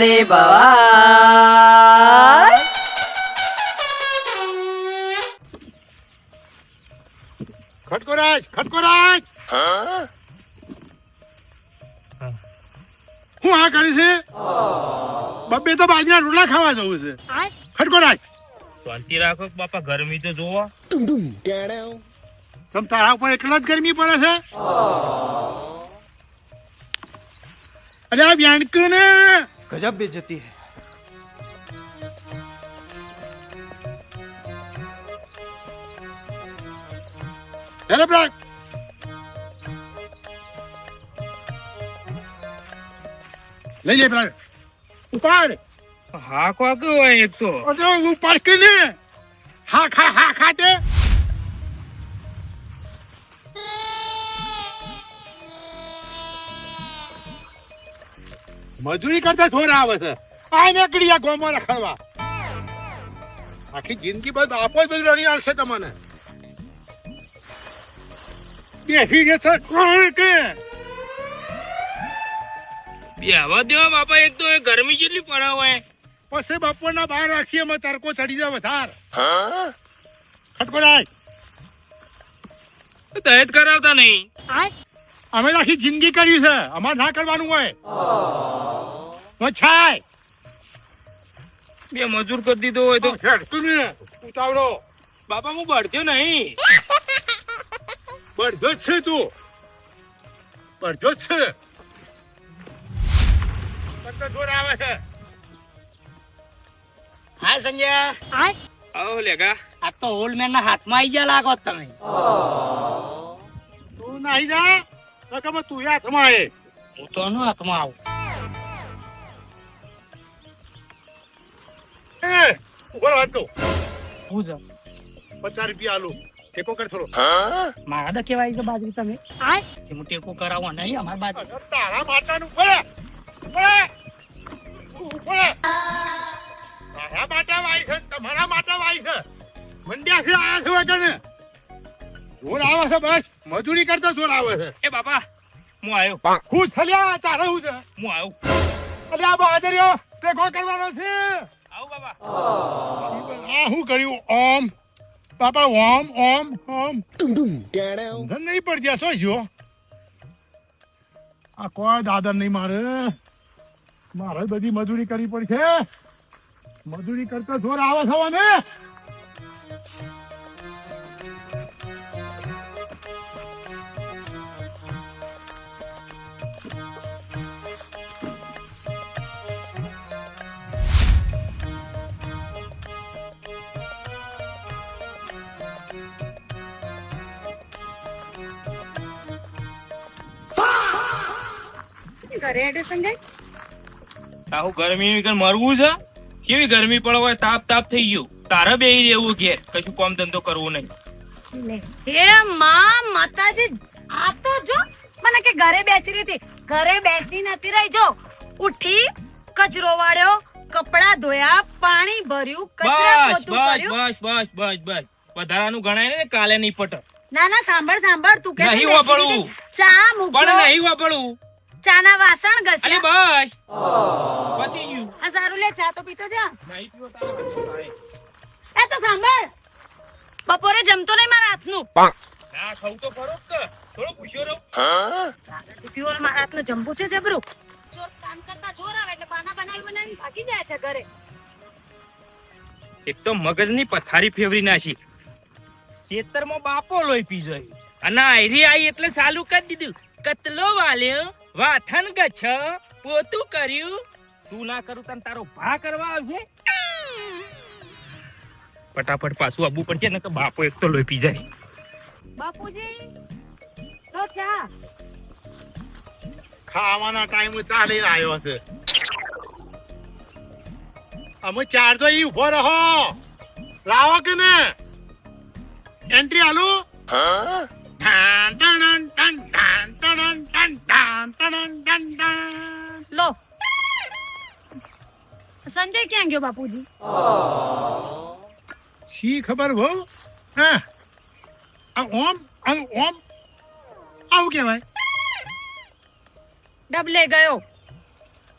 વાસુદેવની ભવાય. ખટકોરાજ ખટકોરાજ હું આ કરી છે બબ્બે તો બાજરીના રોટલા ખાવા જવું છે. ખટકોરાજ શાંતિ રાખો બાપા, ગરમી તો જોવો. તમ તારા ઉપર એકલા જ ગરમી પડે છે. અરે આ બેનકુ ને ગજબ બેજતી હે. હેલો બ્રેક લઈ લે બ્રેક ઉપાડ. હા કોક હોય એક તો. અરે ઉપાડ કે ને હા ખાતે મજૂરી કરતા થોડા આવે છે. આ નીકળી આ ગોમાં રખડવા. આખી જિંદગી બસ આપો જ બધું રણી આવશે તમને. બેસી જશે કોણ કે બેહવા દેવા બાપા, એક તો એ ગરમી જેટલી પડે હોય. પછી બપોરના 12 વાગીએ એમાં તડકો ચડી જાય વધાર. ખટકોરાય દહેજ કરાવતા નહીં. અમે આખી જિંદગી કરી છે, અમારે ના કરવાનું હોય તો છાય. બે મજૂર કરી દીધો હોય તો હેડતું ને ઉતાવળો બાપા હું બળ્યો નહીં. બળજો જ છે તું, બળજો જ છે. કરતા જોર આવે છે. હા સંજય, આવો લેગા. આ તો ઓલ્ડ મેન ના હાથમાં આવી ગયા લાગો તમે. તું નાહી જા તો કે તું હાથમાં આવે. હું તો નો હાથમાં આવું. એ ઉભો રાખ દો. હું જ 50 રૂપિયા આલું ટેકો કર થોડો. મારા દા કેવાય છે બાજરી તમે કે હું ટેકો કરાવો નહીં અમાર બાજરી. અરે તારા માતાનું ઉભો તારા માતા વાઈ છે, તમારા માતા વાઈ છે. મંડ્યા થી આયા છે વગર જોર આવે છે. બસ મજૂરી કરતા જોર આવે છે. એ બાપા હું આવ્યો. ખુશ થયા તારે હું છે. હું આવ્યો. અરે આ બહાદરીઓ ટેકો કરવાનો છે. આવો બાપા. આ શું કર્યું? ઓમ બાપા ઓમ ઓમ ઓમ ધન નહીં પડતી શું જો આ કોઈ દાદા નહીં. મારે બધી મજૂરી કરવી પડશે. મજૂરી કરતા જોર આવે છે ને. ઘરે હેડે સંજય? આવું ગરમી વગર મરવું છે. કેવી ગરમી પડે હોય, તાપ તાપ થઈ ગયું. તારે બેહી રહેવું ઘેર, કશું કામ ધંધો કરવો નહીં. હે માં માતાજી, આ તો જો મને કે ઘરે બેસી રહી હતી. ઘરે બેસી નથી રહી. જો ઉઠી, કચરો વાળ્યો, કપડા ધોયા, પાણી ભર્યું, કચરા બસ પોતું બસ કર્યું. બસ બસ બસ બસ વધારાનું ગણાય ને, કાલે નહીં પટે. ના ના સાંભળ સાંભળ, તું કે નહીં બેસી વાપરવું. રહી હતી. ચા પણ મૂક્યો, નહીં વાપરવું. ચાના વાસણ અલી ઘસ્યા. બસ પતી ગયું. આ સારું લે, ચા તો પીતો જા. નહીં પીવો તારે વાંધો થાય. એ તો સાંભળ, બપોરે જમતો નહીં મારા હાથનું. ના ખાવું તો ખરો જ કે. થોડો પૂછ્યો રહો. પીવો મારા હાથનું જમવું છે જબરું. જોર કામ કરતા જોર આવે એટલે બાના બનાવી ભાગી જાય છે ઘરે. એક તો મગજની પથારી ફેવરી નાખી. ખેતરમાં બાપો લોહી પી જાય અને આયરી આઈ એટલે ચાલુ કરી દીધું. કતલો વાલ્યો, વાથન ગચ્છ, પોતું કર્યું. તું ના કરું તને તારો ભા કરવા આવશે. ફટાફટ પાછું આવવું પડશે ને, તો બાપો એક તો લોહી પી જાય. બાપુજી લો ચા. ખાવાના ટાઈમ ચાલીને આવ્યો છે. અમે ચાર તો ઈ ઉભો રહો. લાવો કે ને એન્ટ્રી આલુ. લો સંજય ક્યાં ગયો બાપુજી? શી ખબર બહુ. હા આ ઓમ આવું કેવાય. ડબલે ગયો.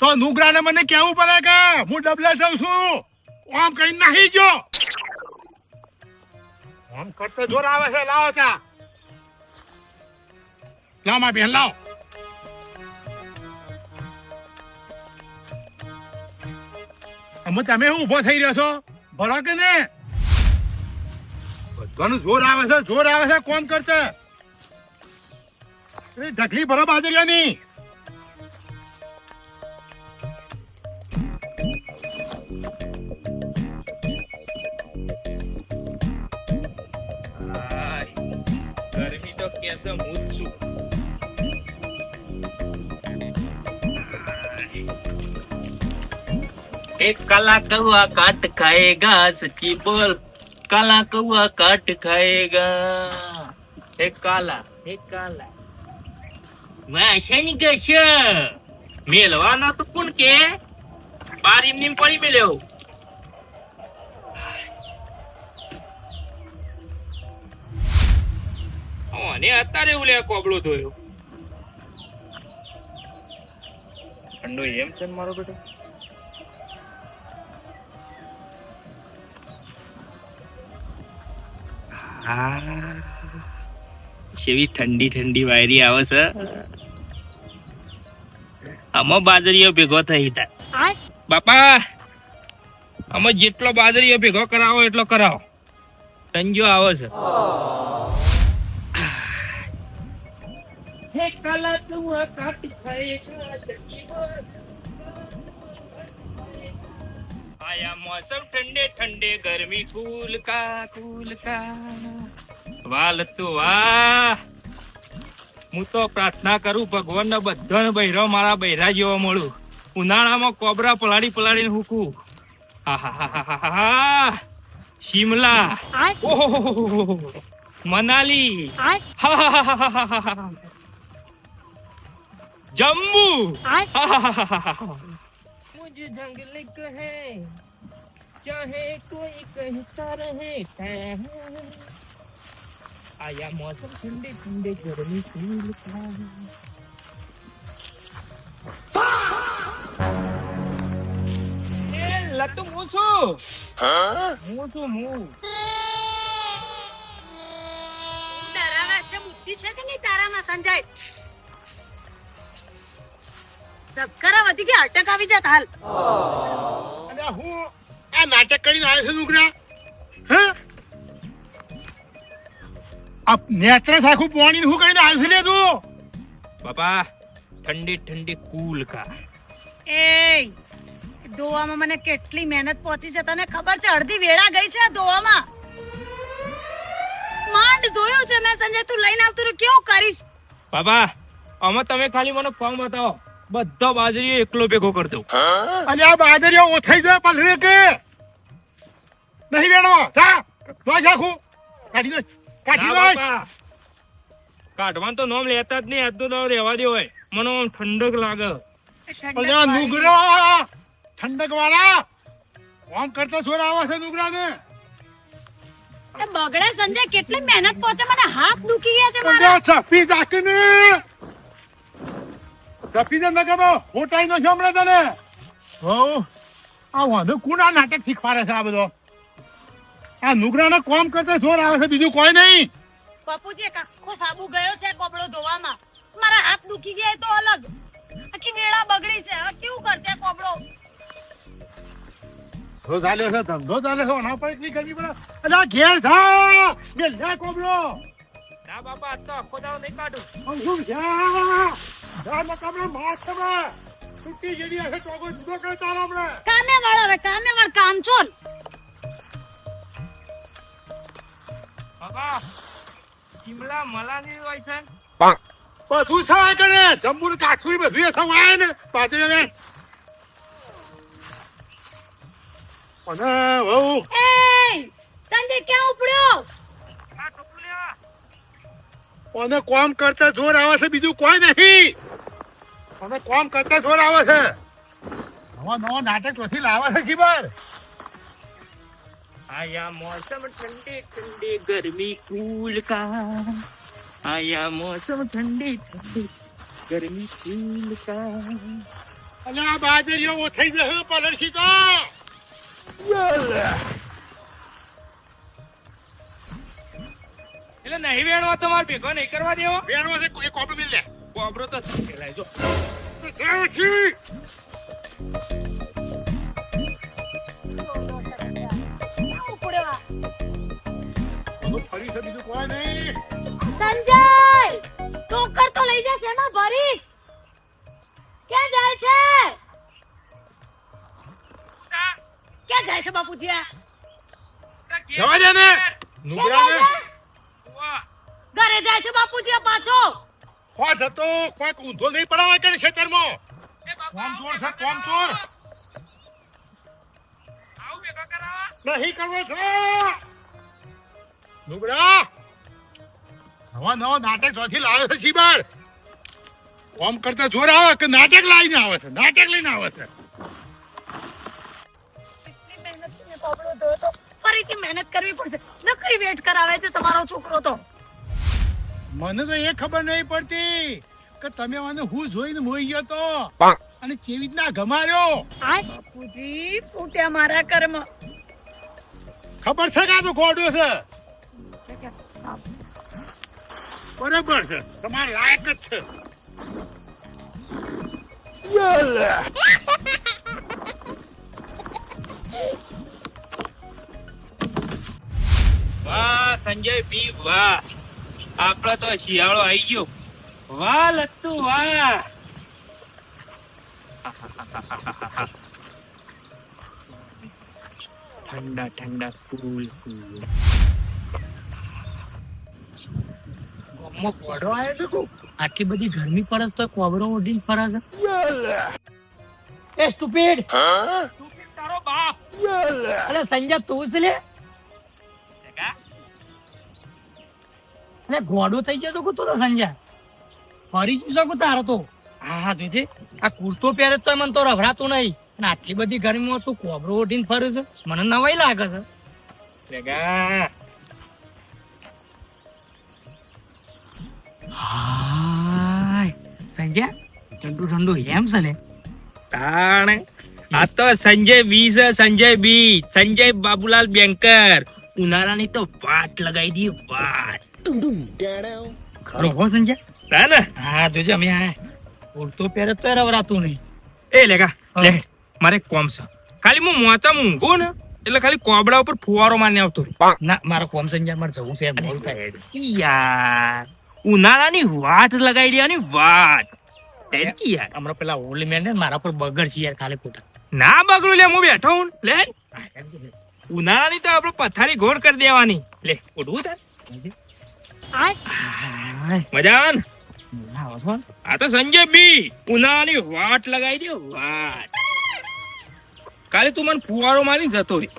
તો નુગરાને મને કેવું પડે કે હું ડબલે જાઉં છું આમ કરી નાહી ગયો આમ કરતો જોર આવે છે લાવો ચા લાવ માં બેન લાવ અમે તમે ઉભો થઈ રહ્યો છો ભરો કે ને બધાનું જોર આવે છે કોમ કરતા ઢગલી ભરો બાજરીઓની ગરમી તો કેસે હું જ છું एक काला कौआ काट खाएगा सच्ची बोल काला कौआ काट खाएगा एक काला વાસણ કશ મેલવાના તો કોણ કે બાર એમની પડી મેલ્યો અને અત્યારે ઓલે કોબળો ધોયો ઠંડો એમ છે ને મારો બેટો કેવી ઠંડી ઠંડી વાયરી આવે છે આમાં બાજરીઓ ભેગો થઈ હતા બાપા આમાં જેટલો બાજરીઓ ભેગો કરાવો એટલો કરાવો સંજો આવે છે હે કાલા તું કાટ ખાય છે आया मौसम ठंडे ठंडे गर्मी कूल का वाल તું વાહ હું તો પ્રાર્થના કરું ભગવાનને બધાને બૈરો મારા બૈરા જેવો મળું ઉનાળામાં કોબરા પલાડીને હુકું શિમલા ઓહો મનાલી જમ્મુ मुझे जंगल कहे चाहे कोई कहता रहे आया मौसम ठंडे ठंडे गर्मी फूल लट्टू मूसू ડરાવે છે બુદ્ધિ છે કે નહીં તારામાં સંજય ધબકારા વધી ગયા અટક આવી જાત હાલ અને હું આ નાટક કરીને આવ્યો છું નુગરા હે આ નેત્ર સાખું પાણી હું કરીને આવ્યો છું લે તું बाबा ठंडी ठंडी कूल का એ દોવામાં મને કેટલી મહેનત પહોંચી છે તને ખબર છે અડધી વેળા ગઈ છે આ દોવામાં માંડ ધોયું છે મેં સંજય તું લઈને આવતું રહ્યું કેવું કરીશ बाबा આમાં તમે ખાલી મને ફોર્મ બતાવો બધો બાજરી એકલો ભેગો કરી દઉં અને આ બાદરીઓ ઓથઈ જાય પલરે કે નહીં વેણો જા તો સાખું કાઢી દે કાઢવાનું તો નામ લેતા જ નહીં આજનો તો રહેવા દે હોય મને આમ ઠંડક લાગે અલ્યા નુગરો ઠંડક વાળા આમ કરતો છોર આવે છે નુગરા ને એ બગડે સંજય કેટલી મહેનત પહોંચે મને હાથ દુખી ગયા છે મારા છપી જાકને છપી દે નગમો હોટાઈ નો સાંભળે તને હો આ વાંધો કોના નાટક શીખવાડે છે આ બધો આ નુગરાને કામ કરતા છોર આવે છે બીજું કોઈ નહીં બાપુજી એક આખો સાબુ ગયો છે કોબળો ધોવામાં મારા હાથ દુખી ગયા તો અલગ આખી વેળા બગડી છે હવે કેવું કરશે કોબળો ધો ચાલે છે ધંધો ચાલે છે ના પર એટલી ગરમી પડે અલા ઘેર થા મે લે કોબળો ના બાપા આજ તો આખો દાવ નહીં કાઢું અંજુમ જા જા મકમરે માર તમે છૂટી જેડી હશે ટોગો જુદો કરે તારા આપણે કામે વાળ કામ ચોલ બાબા શિમલા મલાની હોય છે બધું સવાય કરે જંબુર કાકસુઈ બધું સવાય ને પાછળ ને અને વહુ એ સંજય ક્યાં ઉપડ્યો આ ટોપલિયા અને કામ કરતા જોર આવે છે બીજું કોઈ નહીં અને કામ કરતા જોર આવે છે નવો નાટક ચોથી લાવે છે ખબર आया मौसम ठंडे ठंडे गर्मी कूल का आया मौसम ठंडे ठंडे गर्मी कूल का અને આ બાજરીઓ ઓથઈ જશે પલળશી તો એટલે નહીં વેણવા તો મારે ભેગો નહીં કરવા દેવો. વેણો છે કોઈ કોપ મિલ લે કોબરો તો પેલાય જો. ફરી છે બીજું કોઈ નહીં સંજય ટોકર તો લઈ જશે એમાં ભરીશ ક્યાં જાય છે ક્યાં જાય છે બાપુજી આ જવા દે ને નુગરા ને ઘરે જાય છે બાપુજી આ પાછો કો જતો કોઈ ઊંધો નહીં પડાવે કે ખેતરમાં કોમ ચોર છે કોમ ચોર આવ ભેગો કરાવા. નહીં કરવો છો નુગરા હવા નવો નાટક જોથી લાવે છે શીબાર કોમ કરતા જોર આવે કે નાટક લઈને આવે છે નાટક લઈને આવે છે ફરીથી મહેનત કરવી પડશે નકરી વેટ કરાવે છે તમારો છોકરો તો મને તો એ ખબર નહીં પડતી કે તમે મને હું જોઈને મોઈ ગયો તો અને કેવી રીતના ગમાર્યો બાપુજી ફૂટ્યા મારા કર્મ ખબર છે કે આ તો ગોડો છે બરાબર છે તમારે લાયક જ છે વાહ સંજય બી વાહ, આપડે તો શિયાળો આવી ગયો. વાહ લત્તુ વાહ. ઠંડા ઠંડા કુલ કુલ. કોબરો આવ્યો છે તું આટલી બધી ગરમી પડે તો કોબરો ઓઢીને ફરે છે એ સ્ટુપિડ તારો બાપ. અરે સંજય તું છે લે અરે ગોડો થઈ ગયો તો તું તો સંજય ફરી જ શકું તારે તો હા જોજે આ કુર્તો પહેરે તો મને તો રભરાતું નહીં અને આટલી બધી ગરમીમાં તું કોબરો ઓઢીને ફરે છે મને નવાઈ લાગે છે ભેગા હાય સંજય ઠંડુ ઠંડુ એમ છે ને તાણ આ તો સંજય બી છે. સંજય બી, સંજય બાબુલાલ બેંકર. ઉનાળાની તો વાટ લગાઈ દી વાટ. ખરો હો સંજય છે ને? હા જોજે અમે આ કુર્તો પહેરે તો રવરાતું નહીં એ લેગા લે મારે એક કોમ છે. ખાલી હું મોચામાં ઊંઘું ને એટલે ખાલી કોબડા ઉપર ફુવારો મારને આવતો રહું. ના મારો કોમ સંજય મારે જવું છે મોડું થાય યાર ઉનાળાની વાટ લગાઈ દેવાની વાટ. ટેકી યાર હમણાં પેલા ઓલી મેન ને મારા પર બગડ છે યાર ખાલી ખોટા ના બગડું લે, હું બેઠો હું લે. ઉનાળાની તો આપણે પથારી ઘોર કરી દેવાની. લે ઉઠવું તાર મજા આવે ને? આ તો સંજય બી ઉનાળાની વાટ લગાઈ દે વાટ. કાલે તું મને ફુવારો મારી જતો રહી.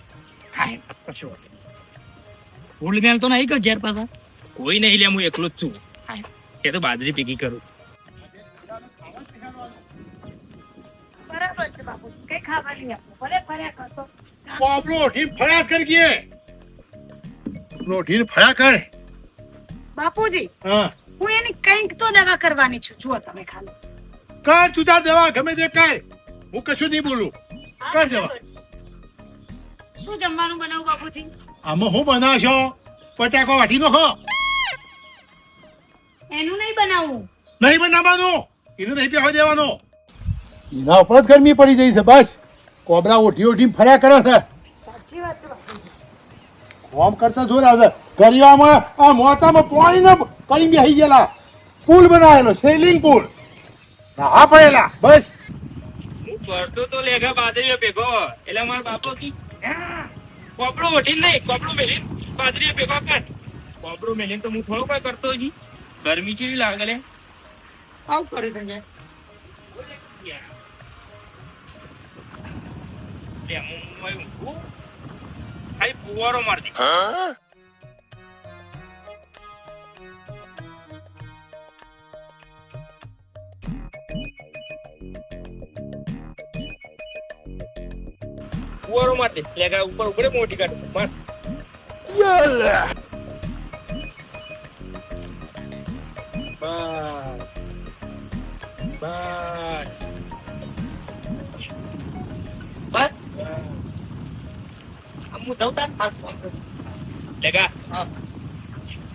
ઓલી મેન તો નહીં કે ઘેર પાછા કોઈ નહીં લે, હું એકલો જ છું. એ તો બાજરી ભેગી કરું. બરાબર છે બાપુજી કઈ ખાવા નહીં આપો ભલે ફર્યા કરતો કોબરો ઓઢી ફળ્યા કરી ગયે રોઢી ફળ્યા કર બાપુજી હા હું એની કંઈક તો દવા કરવાની છું જુઓ તમે ખાલી કર તું તાર દવા ગમે તે કર હું કશું નહીં બોલું કર દવા શું જમવાનું બનાવું બાપુજી આમાં હું બનાવશો પટાકો વાટી નાખો એનું નહીં બનાવવું નહીં બનાવવાનું એનું નહીં પહેવા દેવાનો એના ઉપર જ ગરમી પડી જઈ છે બસ કોબરા ઓઢી ઓઢી ફર્યા કરે છે સાચી વાત છે બાપુજી કોમ કરતા જોર આવશે ગરીબામાં આ મોતામાં પાણી ન કરી બેસી ગયેલા પુલ બનાવેલો સેલિંગ પુલ હા પડેલા બસ હું પડતો તો લેગા બાજરીઓ ભેગો એટલે મારા બાપો કી કોપડો ઓઢી નહીં, કોપડો મેલી બાજરીઓ ભેગો કર. કોપડો મેલી તો હું થોડો કોઈ કરતો જી. ગરમી કેવી લાગે લે. આવું કરે સંજય. લે હું ઊંઘું ખાલી ફુવારો મારતી. ફુવારો મારતી લેગા ઉપર ઉપર મોટી કાઢ માર. બસ બસ હું દઉં તાર પાસ ફોન કરું. લેગા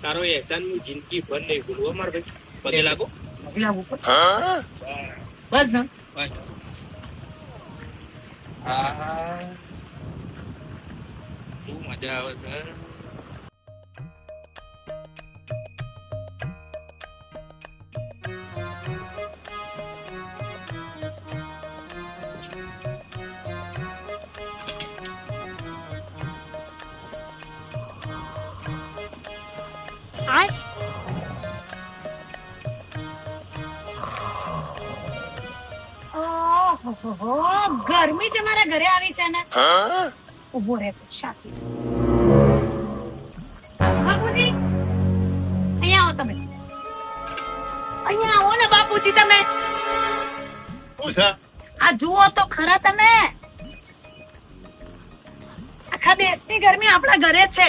તારો એહસાન હું જિંદગી ભર નહીં ભૂલું અમાર ભાઈ. પગે લાગો. પગે લાગો. બસ ને. બસ. આ શું મજા આવે છે. ઓહો, ગરમી જ મારા ઘરે આવી છે ને. ઉભો રહે શાંતિ. બાપુજી અહીંયા આવો તમે. અહીંયા આવો ને બાપુજી તમે. શું છે? આ જુઓ તો ખરા તમે. આખા દેશની ગરમી આપણા ઘરે છે.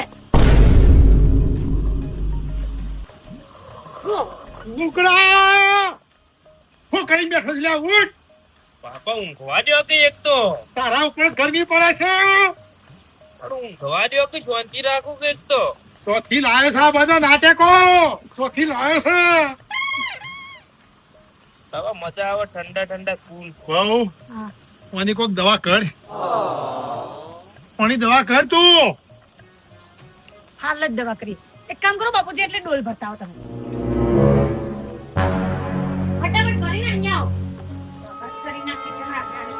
નુકડા હું કરી બેઠો છે? લ્યા ઉઠ. બાપા ઊંઘવા દો કે એક તો તારા ઉપર જ ગરમી પડે છે. ઊંઘવા દો કે શાંતિ રાખો કે એક તો. ચોથી લાયો છે આ બધા નાટકો. ચોથી લાયો છે. હવે મજા આવે ઠંડા ઠંડા કુલ. બહુ હા. મને કોક દવા કર. કોની દવા કર તું? હાલ જ દવા કરી. એક કામ કરો બાપુજી, એટલે ડોલ ભરતા આવો તમે. ફટાફટ કરીને અહીંયા આવો. બસ કરી નાખી છે નાચાને.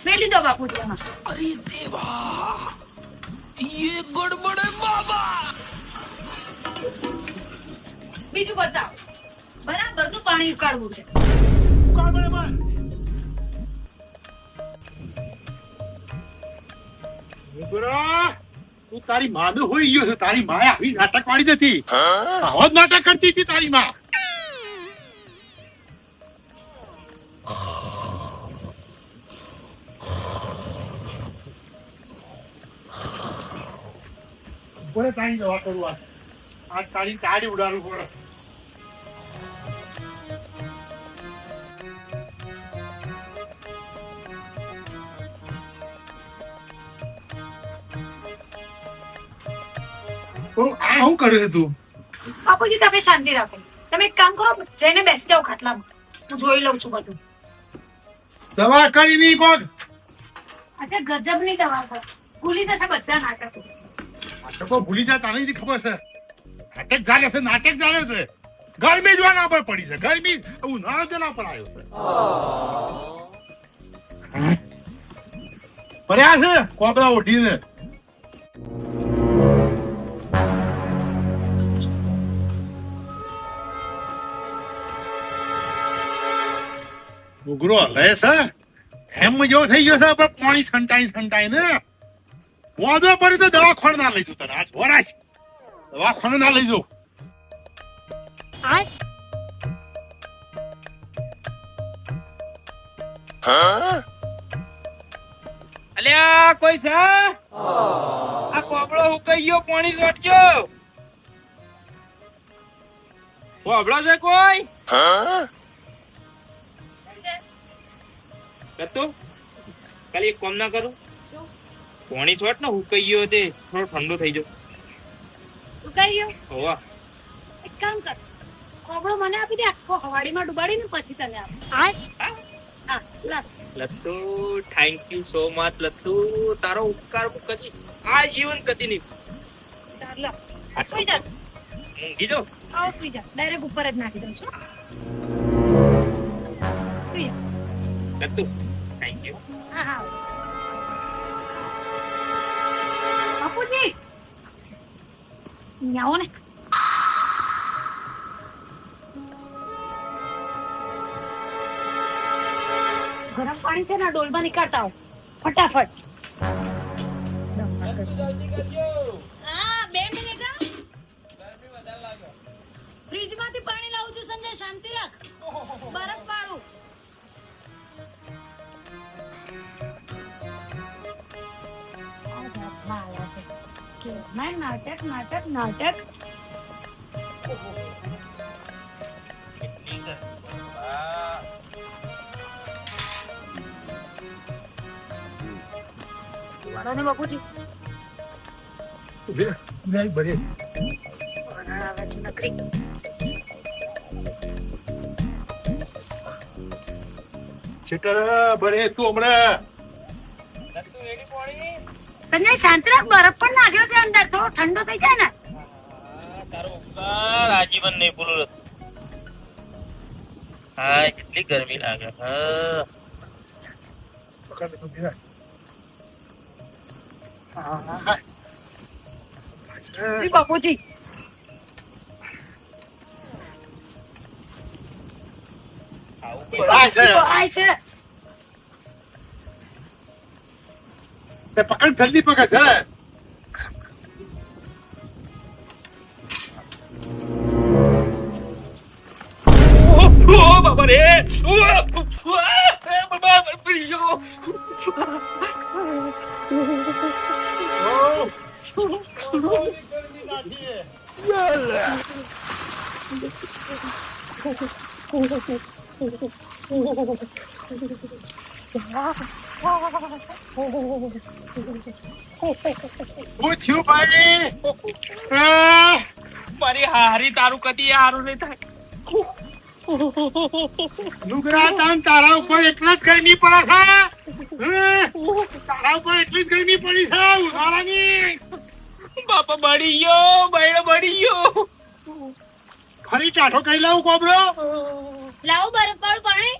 મેલી દો બાપુજી એમાં. બીજું બતાવો. બરાબર નું પાણી ઉકાળવું છે. નુકડા તું તારી માનો હોઈ ગયો છે. તારી માએ આવી નાટક વાળી હતી. આવો જ નાટક કરતી હતી તારી માં. બોલે તારી દવા કરું. આજ તારી તાળી ઉડાડવું પડે. આ શું કરે છે તું? બાપુજી તમે શાંતિ રાખો. તમે એક કામ કરો, જઈને બેસી જાઓ ખાટલામાં. હું જોઈ લઉં છું બધું. દવા કરી નહીં કોક. અચ્છા, ગજબની દવા થશે. ભૂલી જશે બધા નાટકો. નાટકો ભૂલી જાય તારી જ ખબર છે. નાટક ચાલે છે, નાટક ચાલે છે. ગરમી જ વાના પર પડી છે. ગરમી ઉનાળો જ ના પર આવ્યો છે. પડ્યા છે કોબરા ઓઢીને. ઉગરો હલે છે એમ જેવો થઈ ગયો છે. આપણે પાણી સંટાઈ ને વાદો પડી તો દવાખાને ના લઈ જવું. તને આજ વરાજ દવાખાને ના લઈ જવું. અલ્યા કોઈ છે? આ કોબળો હુકાઈ ગયો, પાણી છોડજો. કોબળો છે કોઈ? કતું ખાલી એક કામ ના કરું. પાણી છોડ ને હુકાઈ ગયો તે થોડો ઠંડો થઈ જાવ. સુકાઈ ગયો? હોવા એક કામ કર, કોબળો મને આપી દે. આખો હવાડીમાં ડુબાડીને પછી તને આપું. હા, લાવ. લત્તુ થેન્ક યુ સો મચ લત્તુ. તારો ઉપકાર હું કદી આ જીવન કદી નહીં. સારું, લાવ. સુઈ જા. ઊંઘી જો. આવો સુઈ જા. ડાયરેક્ટ ઉપર જ નાખી દઉં છું. સુઈ જા. લત્તુ થેન્ક યુ. હા, હા. બાપુજી અહીંયા આવો ને. ગરમ પાણી છે ને ડોલમાં નીકાળતા આવો ફટાફટ. હા, 2 મિનિટ. ફ્રીજમાંથી પાણી લાવું છું સંજય, શાંતિ રાખ. બરફ પાડું. નાટક નાટક નાટક વાળાને બાપુજી બરે આવે છે નકરી શેટર બરે તું હમણાં સંજય શાંત રાખ બરફ પણ નાખ્યો છે અંદર થોડો ઠંડો થઈ જાય ને તારો ઉપકાર આજીવન નહીં ભૂલું. હા કેટલી ગરમી લાગે. હા જી બાપુજી આ છે આય છે તે પકડ જલ્દી પકડ છે ઓ બાબા રે બાબા પીયો. હું થયું ભાઈ મારી હારી તારું કદી હારું નહીં થાય. નુગરા તાન તારા ઉપર એટલા જ ગરમી પડે છે તારા ઉપર એટલી જ ગરમી પડી છે ઉનાળાની બાપા બળી ગયો બૈડો બળી ગયો. ફરી ટાઢો કઈ લાવું કોબરો લાવો બરફ વાળું પાણી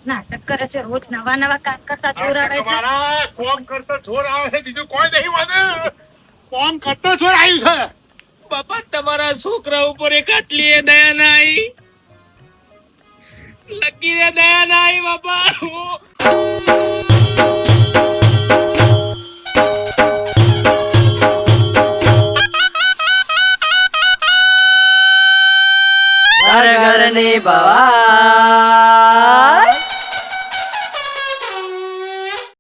નાટક કરે છે રોજ નવા નવા કામ કરતા ચોર આવે છે તમારા કોમ કરતા જોર આવે છે બીજું કોઈ નહીં મને કોમ કરતા જોર આવ્યું છે બાપા તમારા છોકરા ઉપર એક આટલી દયા નાઈ લકી રે દયા નાઈ બાપા. ઘર ઘરની ભવાઈ